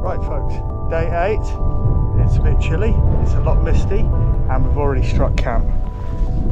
Right folks, day 8, it's a bit chilly, it's a lot misty, and we've already struck camp.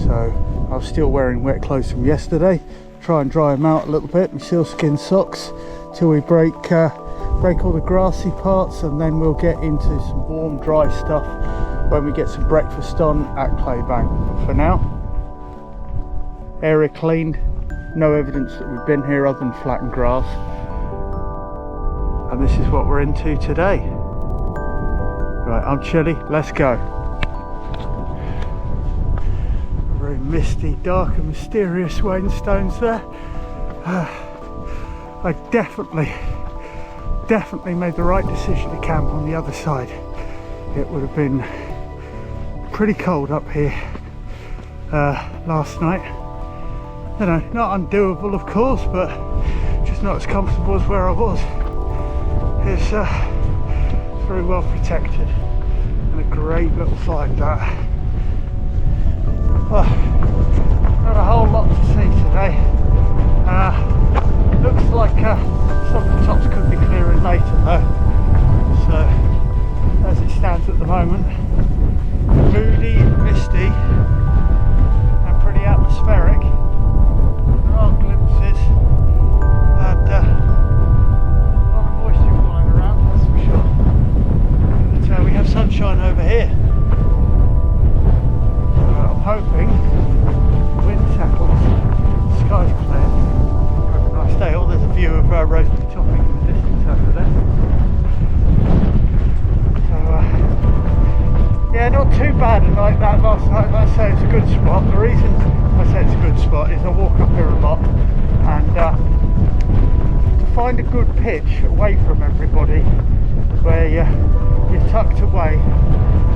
So I was still wearing wet clothes from yesterday, try and dry them out a little bit, my sealskin socks, till we break all the grassy parts, and then we'll get into some warm dry stuff when we get some breakfast on at Claybank. But for now, area cleaned, no evidence that we've been here other than flattened grass. And this is what we're into today. Right, I'm chilly, let's go. Very misty, dark and mysterious Wainstones there. I definitely made the right decision to camp on the other side. It would have been pretty cold up here last night. You know, not undoable of course, but just not as comfortable as where I was. It's very well protected and a great little fight that. Not a whole lot to see today. Looks like some of the tops could be clearing later though. So as it stands at the moment, moody, misty and pretty atmospheric. There are glimpses and we have sunshine over here. I'm hoping the wind settles, the sky's clear. Have a nice day. Oh, there's a view of Rosemary Topping in the distance over there. So, yeah, not too bad like that last night. Like I say, it's a good spot. The reason I say it's a good spot is I walk up here a lot, and to find a good pitch away from everybody, where you're tucked away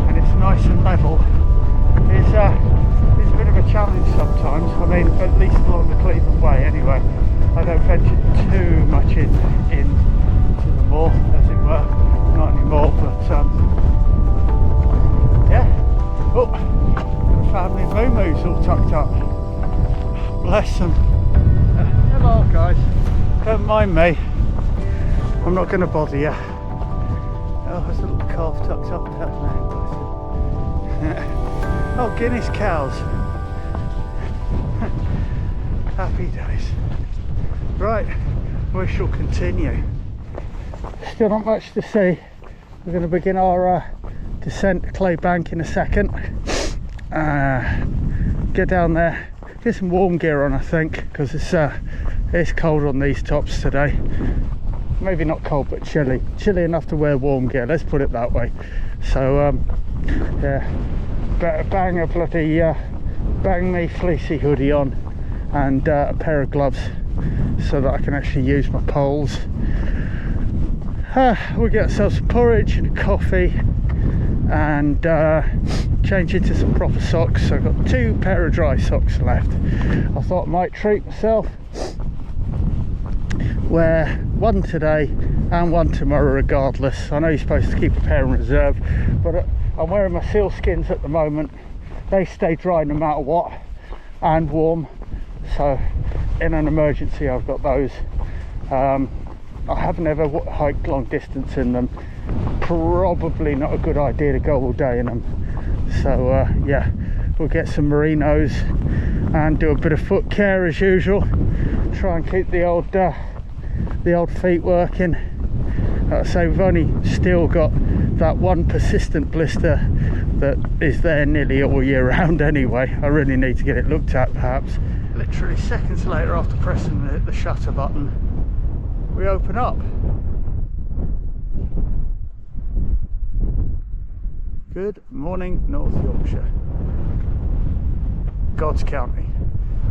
and it's nice and level, is a bit of a challenge sometimes. I mean, at least along the Cleveland Way anyway. I don't venture too much into the moor, as it were, not anymore, but yeah. Oh, the family moo-moos all tucked up, bless them. Hello guys, don't mind me, I'm not going to bother you. Oh, there's a little calf tucked up there. Oh, Guinness cows. Happy days. Right, we shall continue. Still not much to see. We're going to begin our descent to Claybank in a second. Get down there, get some warm gear on I think, because it's cold on these tops today. Maybe not cold, but chilly enough to wear warm gear, let's put it that way. So yeah, better bang a bloody bang me fleecy hoodie on and a pair of gloves so that I can actually use my poles. We'll get ourselves some porridge and a coffee and change into some proper socks. So I've got 2 pair of dry socks left. I thought I might treat myself, wear one today and one tomorrow regardless. I know you're supposed to keep a pair in reserve, but I'm wearing my sealskins at the moment. They stay dry no matter what, and warm, so in an emergency I've got those. I haven't ever hiked long distance in them, probably not a good idea to go all day in them. So yeah, we'll get some merinos and do a bit of foot care as usual, try and keep the old feet working. Like I say, we've only still got that one persistent blister that is there nearly all year round anyway. I really need to get it looked at perhaps. Literally seconds later after pressing the shutter button, we open up. Good morning North Yorkshire, God's County.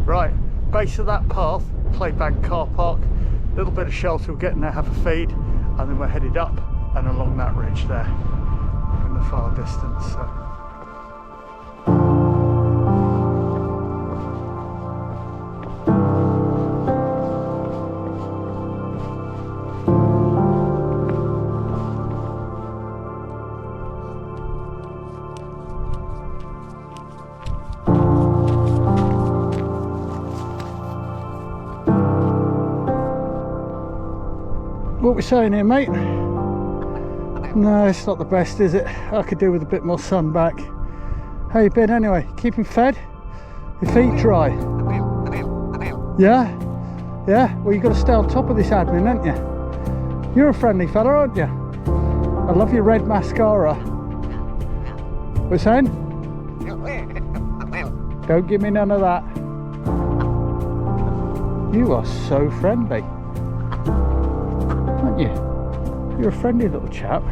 Right, base of that path, Claybank car park, little bit of shelter, we're getting there, have a feed, and then we're headed up and along that ridge there in the far distance. So. What we saying here, mate? No, it's not the best, is it? I could do with a bit more sun back. How you been anyway? Keeping fed? Your feet dry? Yeah? Yeah? Well, you've got to stay on top of this admin, haven't you? You're a friendly fella, aren't you? I love your red mascara. What are you saying? Don't give me none of that. You are so friendly, aren't you? You're a friendly little chap.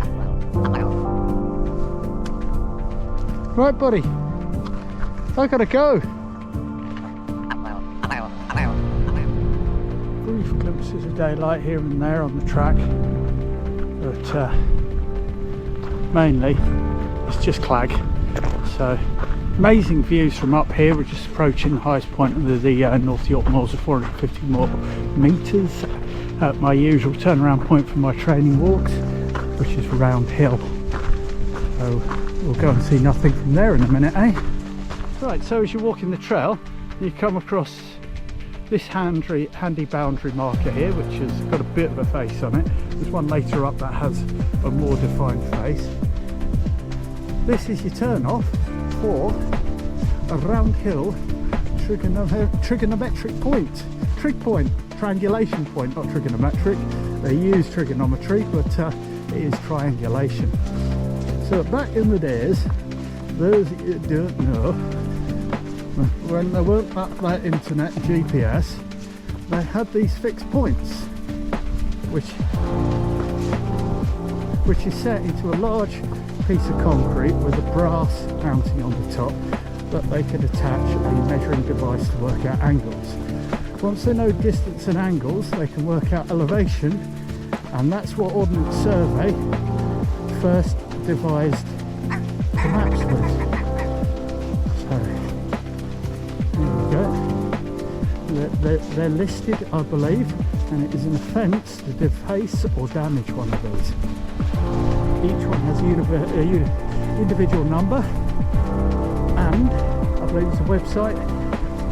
Right, buddy. I gotta go. Brief glimpses of daylight here and there on the track, but mainly it's just clag. So amazing views from up here. We're just approaching the highest point of the North York Moors of 450 more metres at my usual turnaround point for my training walks, which is Round Hill. So we'll go and see nothing from there in a minute, eh? Right, so as you're walking the trail, you come across this handy boundary marker here, which has got a bit of a face on it. There's one later up that has a more defined face. This is your turn off for a Round Hill trigonometric point. Trig point, triangulation point, not trigonometric. They use trigonometry, but it is triangulation. So back in the days, those that you don't know, when there weren't that internet GPS, they had these fixed points, which is set into a large piece of concrete with a brass mounting on the top that they could attach a measuring device to work out angles. Once they know distance and angles, they can work out elevation, and that's what Ordnance Survey first devised the maps with. So there we go. They're listed, I believe, and it is an offence to deface or damage one of these. Each one has a individual number, and I believe it's a website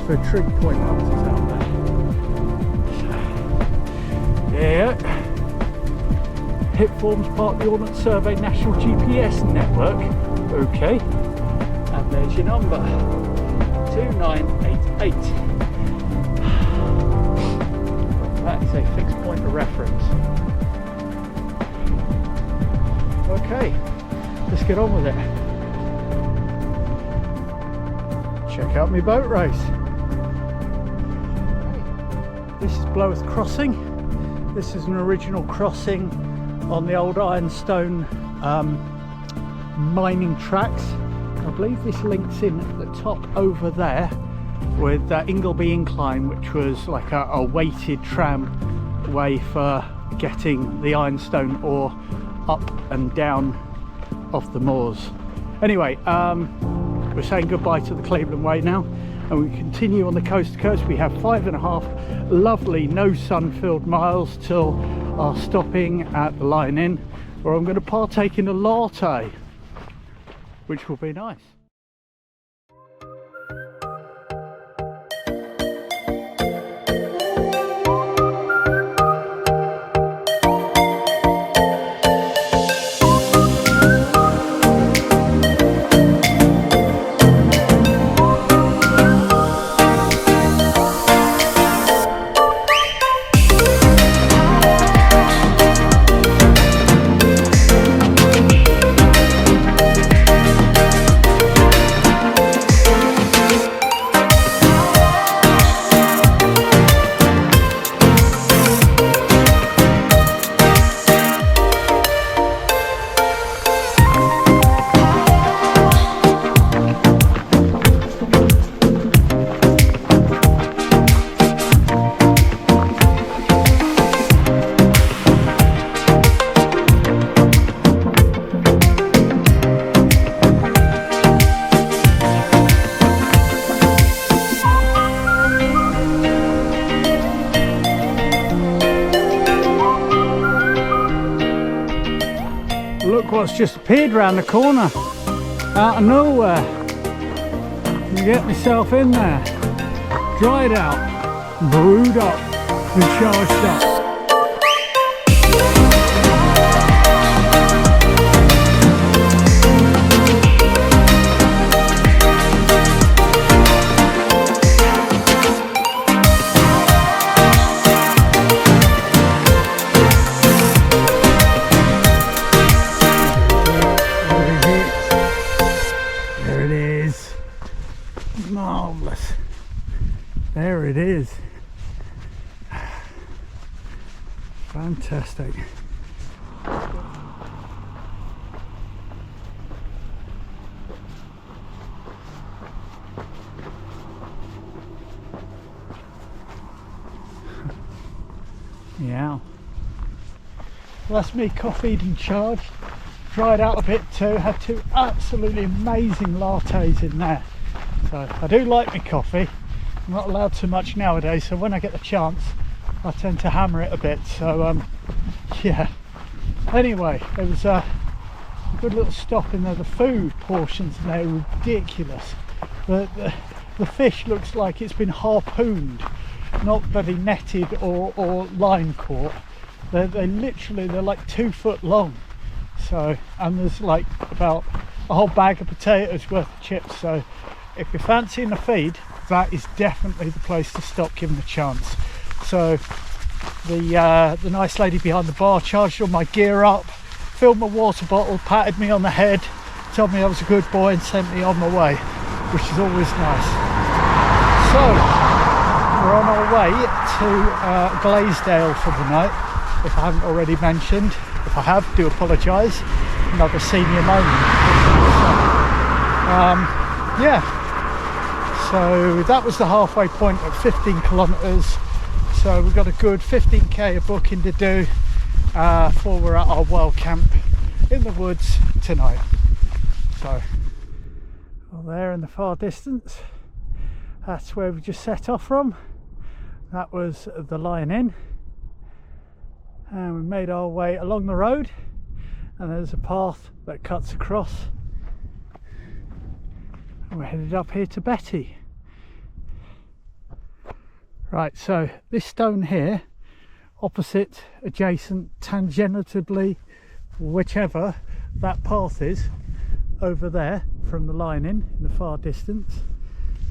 for trig point hunters out there. Yeah. HIP forms part of the Ordnance Survey National GPS network. Okay. And there's your number. 2988. That is a fixed point of reference. Okay, let's get on with it. Check out my boat race. This is Bloworth Crossing. This is an original crossing on the old Ironstone mining tracks. I believe this links in at the top over there with Ingleby Incline, which was like a weighted tram way for getting the Ironstone ore up and down off the moors. Anyway, we're saying goodbye to the Cleveland Way now, and we continue on the coast to coast. We have 5.5 lovely no sun filled miles till our stopping at the Lion Inn, where I'm going to partake in a latte, which will be nice. Look what's just appeared round the corner, out of nowhere. I'm gonna get myself in there, dried out, brewed up and charged up. Fantastic. Yeah. Well, that's me coffeeed and charged. Dried out a bit too. Had two absolutely amazing lattes in there. So I do like my coffee. I'm not allowed too much nowadays, so when I get the chance I tend to hammer it a bit. So yeah. Anyway, there was a good little stop in there. The food portions in there are ridiculous. The fish looks like it's been harpooned, not bloody netted or line caught. They're literally, they're like 2 foot long. So, and there's like about a whole bag of potatoes worth of chips. So if you're fancying a feed, that is definitely the place to stop given the chance. So the nice lady behind the bar charged all my gear up, filled my water bottle, patted me on the head, told me I was a good boy and sent me on my way, which is always nice. So we're on our way to Glaisdale for the night, if I haven't already mentioned. If I have, do apologise. Another senior moment. Yeah, so that was the halfway point at 15 kilometres. So we've got a good 15k of booking to do before we're at our wild camp in the woods tonight. So, well, there in the far distance, that's where we just set off from. That was the Lion Inn. And we made our way along the road, and there's a path that cuts across, and we're headed up here to Betty. Right, so this stone here, opposite, adjacent, tangentially, whichever that path is over there from the Lion Inn in the far distance,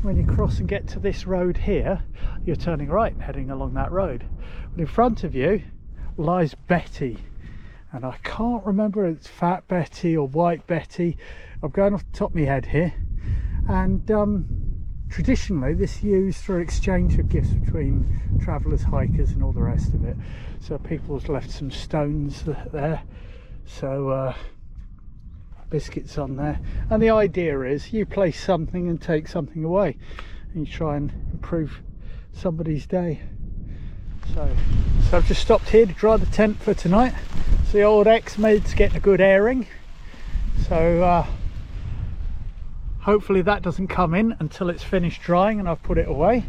when you cross and get to this road here, you're turning right and heading along that road. But in front of you lies Betty, and I can't remember if it's Fat Betty or White Betty. I'm going off the top of my head here. And traditionally this is used for exchange of gifts between travellers, hikers and all the rest of it. So people's left some stones there, so biscuits on there, and the idea is you place something and take something away, and you try and improve somebody's day. So I've just stopped here to dry the tent for tonight. So the old X-Made's getting a good airing. So hopefully that doesn't come in until it's finished drying and I've put it away.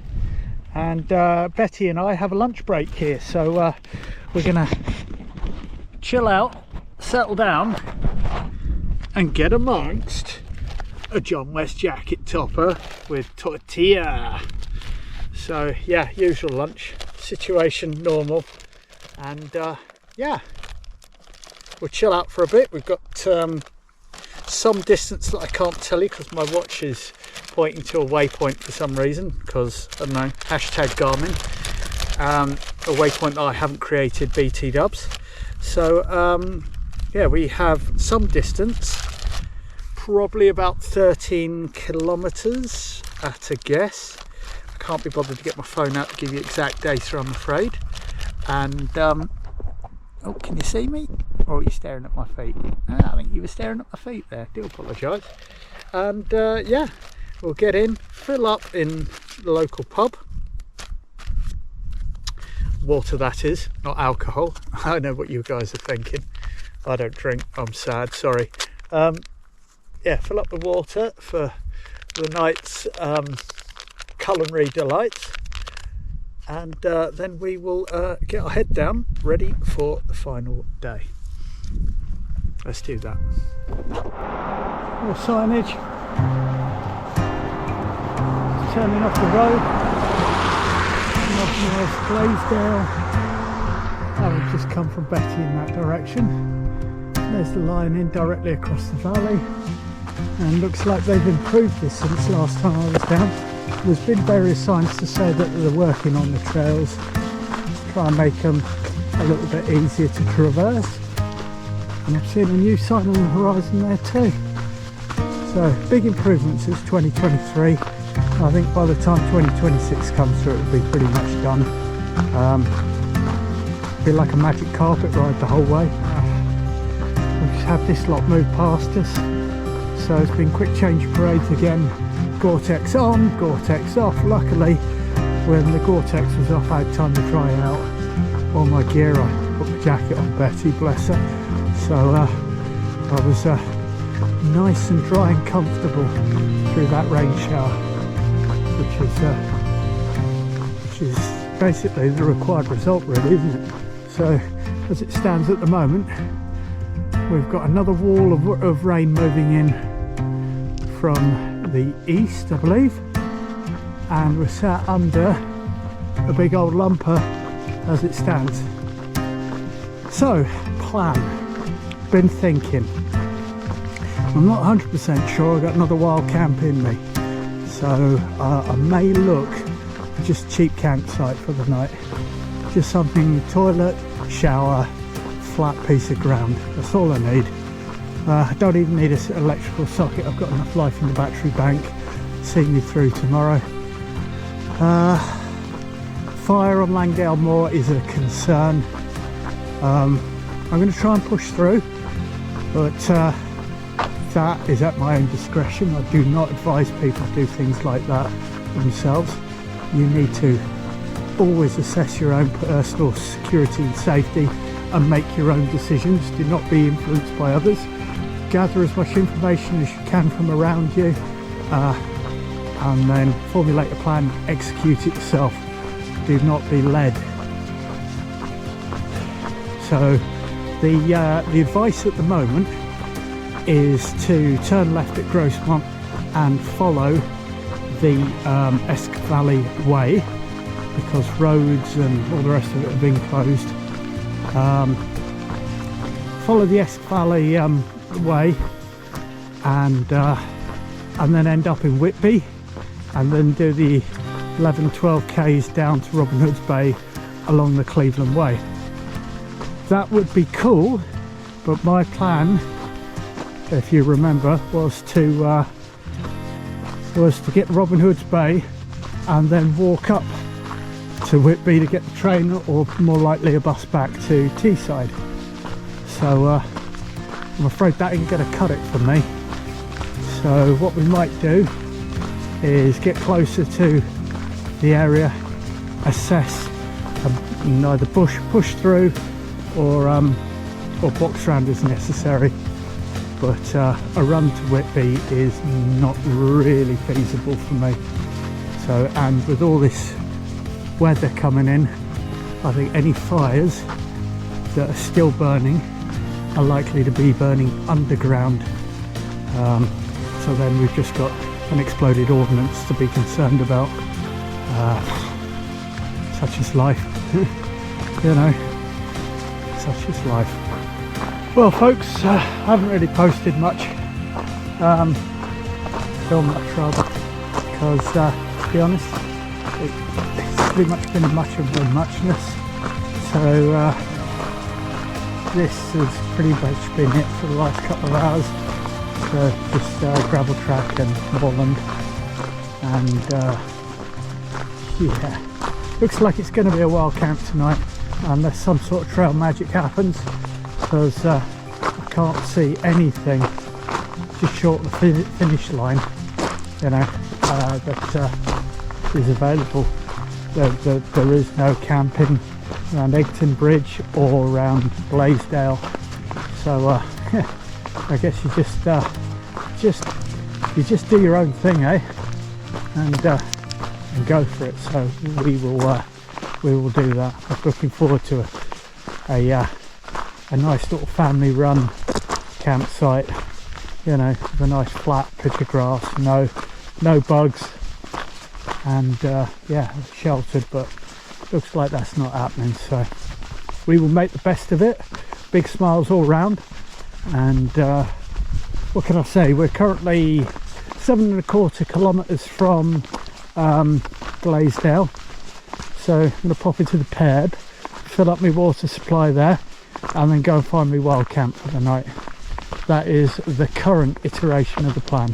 And Betty and I have a lunch break here. So we're gonna chill out, settle down and get amongst a John West jacket topper with tortilla. So yeah, usual lunch situation, normal, and yeah, we'll chill out for a bit. We've got some distance that I can't tell you because my watch is pointing to a waypoint for some reason, because I don't know, hashtag Garmin, a waypoint that I haven't created, BT dubs. So yeah, we have some distance, probably about 13 kilometres at a guess. Can't be bothered to get my phone out to give you exact data, I'm afraid. And oh, can you see me, or are you staring at my feet? I think you were staring at my feet there, do apologise. And yeah, we'll get in, fill up in the local pub, water that is, not alcohol. I know what you guys are thinking, I don't drink, I'm sad, sorry. Yeah, fill up the water for the night's culinary delights, and then we will get our head down ready for the final day. Let's do that. More signage, turning off the road, off Glaisdale. Oh, we've just come from Betty in that direction. There's the Lion Inn directly across the valley, and looks like they've improved this since last time I was down. There's been various signs to say that they're working on the trails to try and make them a little bit easier to traverse, and I've seen a new sign on the horizon there too. So big improvements since 2023. I think by the time 2026 comes through, it'll be pretty much done. be like a magic carpet ride the whole way. We've just had this lot move past us, so it's been quick change of parades again. Gore-Tex on, Gore-Tex off. Luckily, when the Gore-Tex was off, I had time to dry out all my gear. I put my jacket on Betty, bless her, so I was nice and dry and comfortable through that rain shower, which is basically the required result, really, isn't it? So as it stands at the moment, we've got another wall of rain moving in from the east, I believe, and we're sat under a big old lumper as it stands. So, plan. Been thinking. I'm not 100% sure. I've got another wild camp in me, so I may look for just a cheap campsite for the night. Just something, toilet, shower, flat piece of ground. That's all I need. I don't even need an electrical socket. I've got enough life in the battery bank to see me through tomorrow. Fire on Langdale Moor is a concern. I'm going to try and push through, but that is at my own discretion. I do not advise people to do things like that themselves. You need to always assess your own personal security and safety and make your own decisions. Do not be influenced by others. Gather as much information as you can from around you, and then formulate a plan, execute it yourself. Do not be led. So the advice at the moment is to turn left at Grossmont and follow the Esk Valley Way, because roads and all the rest of it have been closed. Follow the Esk Valley Way and then end up in Whitby, and then do the 11-12 k's down to Robin Hood's Bay along the Cleveland Way. That would be cool, but my plan, if you remember, was to get Robin Hood's Bay and then walk up to Whitby to get the train, or more likely a bus back to Teesside. So I'm afraid that ain't going to cut it for me. So what we might do is get closer to the area, assess, and either push through or box round as necessary. But a run to Whitby is not really feasible for me. So, and with all this weather coming in, I think any fires that are still burning are likely to be burning underground. So then we've just got an exploded ordnance to be concerned about. Such is life. You know, such is life. Well folks, I haven't really posted much, filmed much rather, because to be honest, it's pretty much been much of a muchness. So this has pretty much been it for the last couple of hours. So just gravel track and moorland, and yeah, looks like it's going to be a wild camp tonight unless some sort of trail magic happens, because I can't see anything just short of the finish line, you know, that is available. There is no camping around Egton Bridge or around Glaisdale, so I guess you just do your own thing, eh? And go for it. So we will do that. I'm looking forward to a nice little family run campsite, you know, with a nice flat pitch of grass, no bugs, and yeah, sheltered, but looks like that's not happening. So we will make the best of it. Big smiles all round. And what can I say, we're currently 7.25 kilometres from Glaisdale, so I'm going to pop into the pub, fill up my water supply there, and then go and find my wild camp for the night. That is the current iteration of the plan,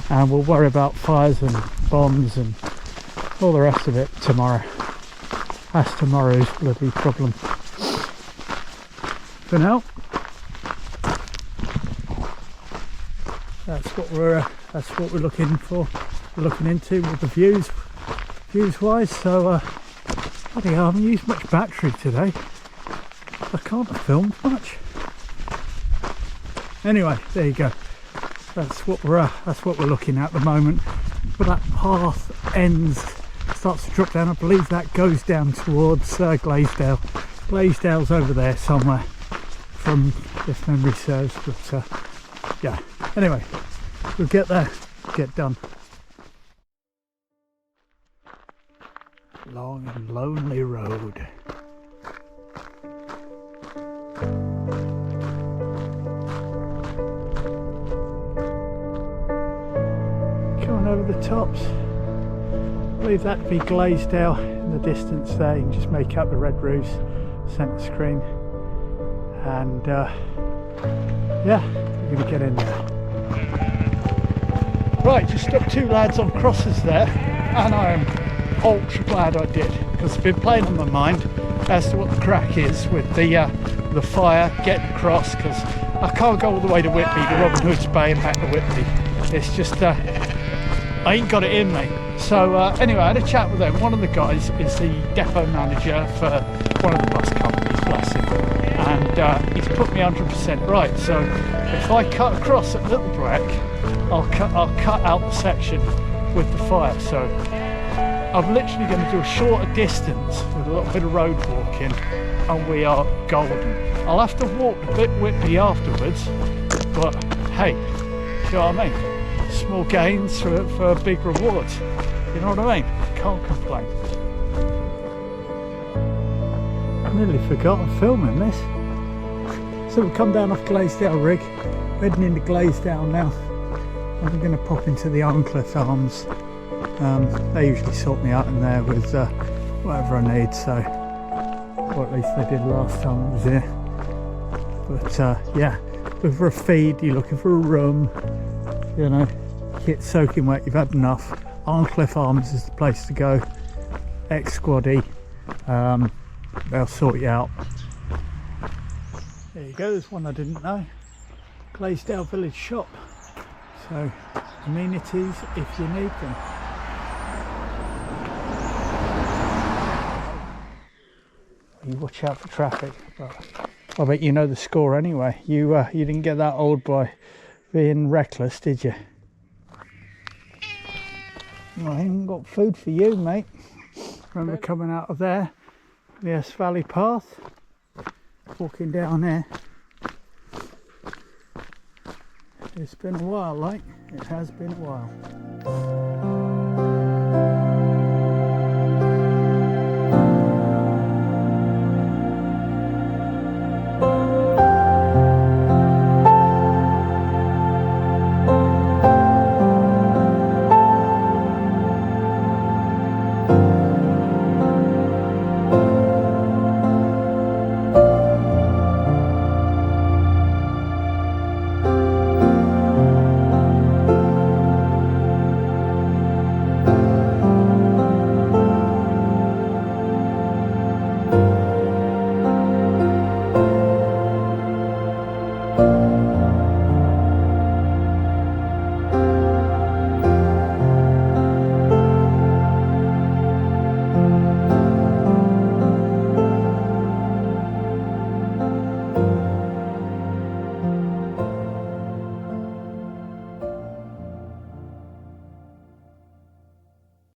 and we'll worry about fires and bombs and all the rest of it tomorrow. That's tomorrow's bloody problem. for now. That's what we're looking for. We're looking into with the views wise. So bloody hell, I haven't used much battery today. I can't have filmed much. Anyway, there you go. That's what we're looking at the moment. But that path starts to drop down. I believe that goes down towards Glaisdale. Glaisdale's over there somewhere, from if memory serves. But yeah. Anyway, we'll get there. Get done. Long and lonely road. Coming over the tops. I believe that'd be Glaisdale in the distance there. You can just make out the red roofs, centre screen, and yeah, we're going to get in there. Right, just up 2 lads on crosses there, and I am ultra glad I did, because it's been playing on my mind as to what the crack is with the fire, getting across, because I can't go all the way to Whitby, to Robin Hood's Bay and back to Whitby. It's just I ain't got it in me. So anyway, I had a chat with them. One of the guys is the depot manager for one of the bus companies, bless him, and he's put me 100% right. So if I cut across at Littlebreck, I'll cut out the section with the fire. So I'm literally going to do a shorter distance with a little bit of road walking, and we are golden. I'll have to walk a bit Whitby afterwards, but hey, you know what I mean? Small gains for big rewards. You know what I mean? Can't complain. I nearly forgot I'm filming this. So we've come down off Glaisdale rig, heading into Glaisdale now. And we're going to pop into the Arncliffe Arms. They usually sort me out in there with whatever I need, so, or at least they did last time I was here. But yeah, looking for a feed, you're looking for a room, you know, get soaking wet, you've had enough. Arncliffe Arms is the place to go. Ex-squaddy, they'll sort you out. There you go, there's one I didn't know. Glaisdale Village Shop. So, amenities if you need them. You watch out for traffic. But I bet you know the score anyway. You didn't get that old by being reckless, did you? Well, I haven't got food for you, mate. Remember coming out of there, the S Valley path, walking down there. It's been a while, like, it has been a while.